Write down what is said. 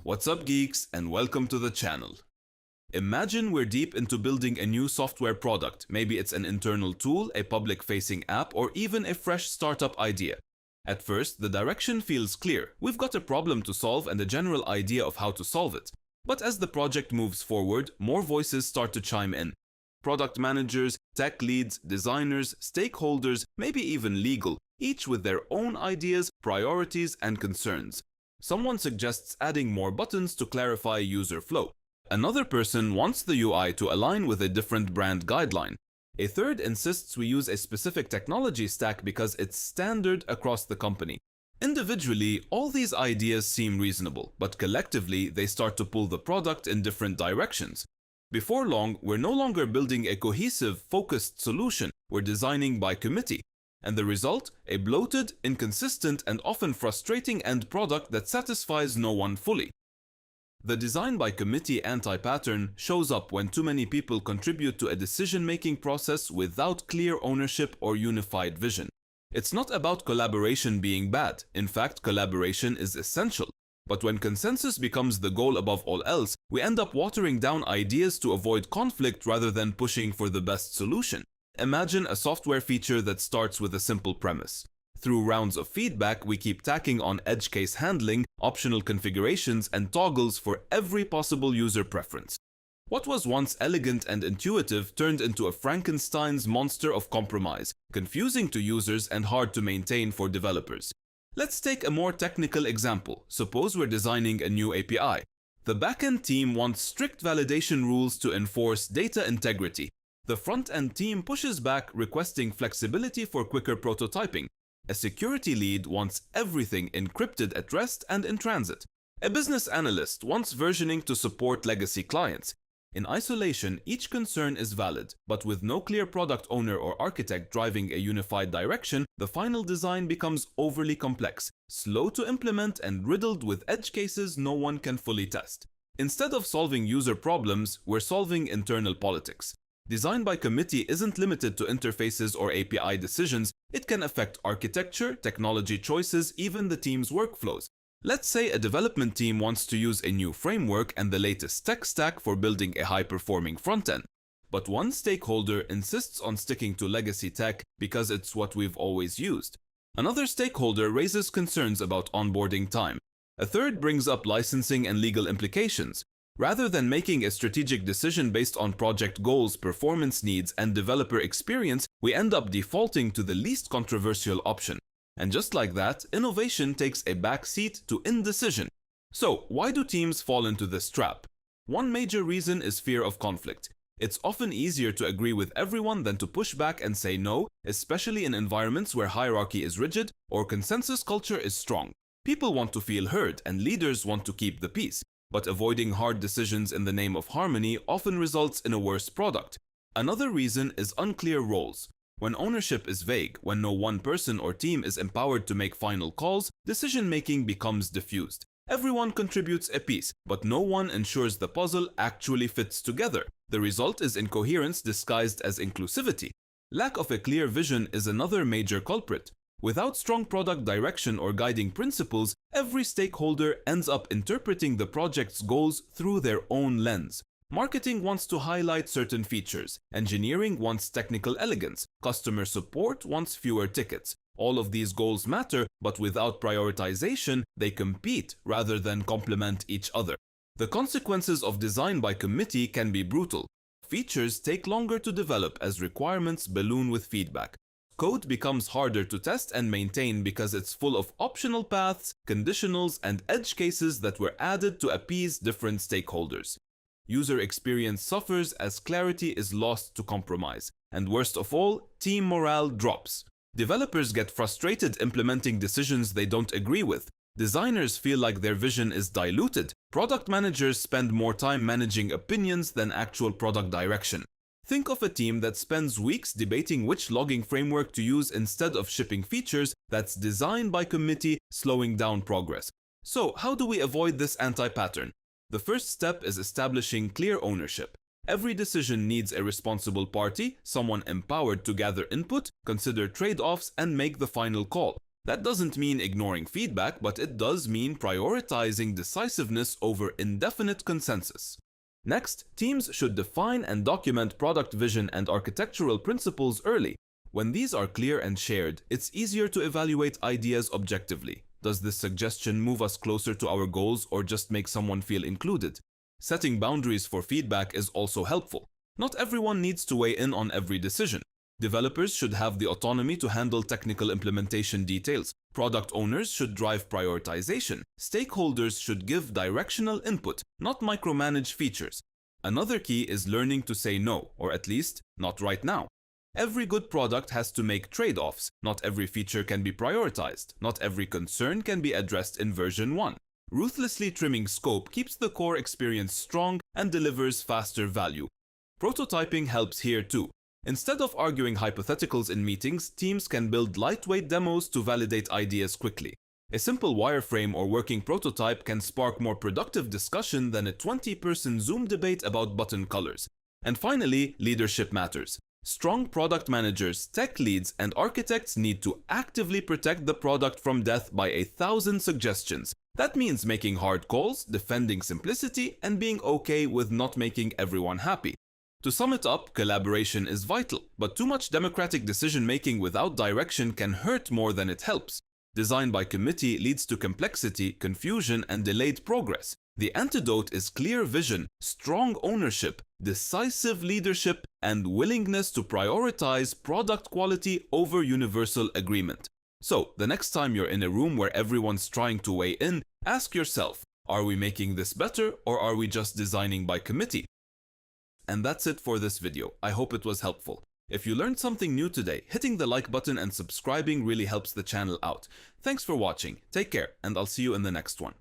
What's up, geeks, and welcome to the channel. Imagine we're deep into building a new software product. Maybe it's an internal tool, a public-facing app, or even a fresh startup idea. At first, the direction feels clear. We've got a problem to solve and a general idea of how to solve it. But as the project moves forward, more voices start to chime in. Product managers, tech leads, designers, stakeholders, maybe even legal, each with their own ideas, priorities, and concerns. Someone suggests adding more buttons to clarify user flow. Another person wants the UI to align with a different brand guideline. A third insists we use a specific technology stack because it's standard across the company. Individually, all these ideas seem reasonable, but collectively they start to pull the product in different directions. Before long, we're no longer building a cohesive, focused solution, we're designing by committee. And the result? A bloated, inconsistent, and often frustrating end product that satisfies no one fully. The design by committee anti-pattern shows up when too many people contribute to a decision-making process without clear ownership or unified vision. It's not about collaboration being bad. In fact, collaboration is essential. But when consensus becomes the goal above all else, we end up watering down ideas to avoid conflict rather than pushing for the best solution. Imagine a software feature that starts with a simple premise. Through rounds of feedback, we keep tacking on edge case handling, optional configurations, and toggles for every possible user preference. What was once elegant and intuitive turned into a Frankenstein's monster of compromise, confusing to users and hard to maintain for developers. Let's take a more technical example. Suppose we're designing a new API. The backend team wants strict validation rules to enforce data integrity. The front-end team pushes back, requesting flexibility for quicker prototyping. A security lead wants everything encrypted at rest and in transit. A business analyst wants versioning to support legacy clients. In isolation, each concern is valid, but with no clear product owner or architect driving a unified direction, the final design becomes overly complex, slow to implement, and riddled with edge cases no one can fully test. Instead of solving user problems, we're solving internal politics. Design by committee isn't limited to interfaces or API decisions. It can affect architecture, technology choices, even the team's workflows. Let's say a development team wants to use a new framework and the latest tech stack for building a high-performing frontend. But one stakeholder insists on sticking to legacy tech because it's what we've always used. Another stakeholder raises concerns about onboarding time. A third brings up licensing and legal implications. Rather than making a strategic decision based on project goals, performance needs, and developer experience, we end up defaulting to the least controversial option. And just like that, innovation takes a backseat to indecision. So, why do teams fall into this trap? One major reason is fear of conflict. It's often easier to agree with everyone than to push back and say no, especially in environments where hierarchy is rigid or consensus culture is strong. People want to feel heard, and leaders want to keep the peace. But avoiding hard decisions in the name of harmony often results in a worse product. Another reason is unclear roles. When ownership is vague, when no one person or team is empowered to make final calls, decision-making becomes diffused. Everyone contributes a piece, but no one ensures the puzzle actually fits together. The result is incoherence disguised as inclusivity. Lack of a clear vision is another major culprit. Without strong product direction or guiding principles, every stakeholder ends up interpreting the project's goals through their own lens. Marketing wants to highlight certain features, engineering wants technical elegance, customer support wants fewer tickets. All of these goals matter, but without prioritization, they compete rather than complement each other. The consequences of design by committee can be brutal. Features take longer to develop as requirements balloon with feedback. Code becomes harder to test and maintain because it's full of optional paths, conditionals, and edge cases that were added to appease different stakeholders. User experience suffers as clarity is lost to compromise. And worst of all, team morale drops. Developers get frustrated implementing decisions they don't agree with. Designers feel like their vision is diluted. Product managers spend more time managing opinions than actual product direction. Think of a team that spends weeks debating which logging framework to use instead of shipping features. That's design by committee, slowing down progress. So, how do we avoid this anti-pattern? The first step is establishing clear ownership. Every decision needs a responsible party, someone empowered to gather input, consider trade-offs, and make the final call. That doesn't mean ignoring feedback, but it does mean prioritizing decisiveness over indefinite consensus. Next, teams should define and document product vision and architectural principles early. When these are clear and shared, it's easier to evaluate ideas objectively. Does this suggestion move us closer to our goals or just make someone feel included? Setting boundaries for feedback is also helpful. Not everyone needs to weigh in on every decision. Developers should have the autonomy to handle technical implementation details. Product owners should drive prioritization. Stakeholders should give directional input, not micromanage features. Another key is learning to say no, or at least, not right now. Every good product has to make trade-offs. Not every feature can be prioritized. Not every concern can be addressed in version 1. Ruthlessly trimming scope keeps the core experience strong and delivers faster value. Prototyping helps here too. Instead of arguing hypotheticals in meetings, teams can build lightweight demos to validate ideas quickly. A simple wireframe or working prototype can spark more productive discussion than a 20-person Zoom debate about button colors. And finally, leadership matters. Strong product managers, tech leads, and architects need to actively protect the product from death by 1,000 suggestions. That means making hard calls, defending simplicity, and being okay with not making everyone happy. To sum it up, collaboration is vital, but too much democratic decision-making without direction can hurt more than it helps. Design by committee leads to complexity, confusion, and delayed progress. The antidote is clear vision, strong ownership, decisive leadership, and willingness to prioritize product quality over universal agreement. So, the next time you're in a room where everyone's trying to weigh in, ask yourself, are we making this better or are we just designing by committee? And that's it for this video. I hope it was helpful. If you learned something new today, hitting the like button and subscribing really helps the channel out. Thanks for watching, take care, and I'll see you in the next one.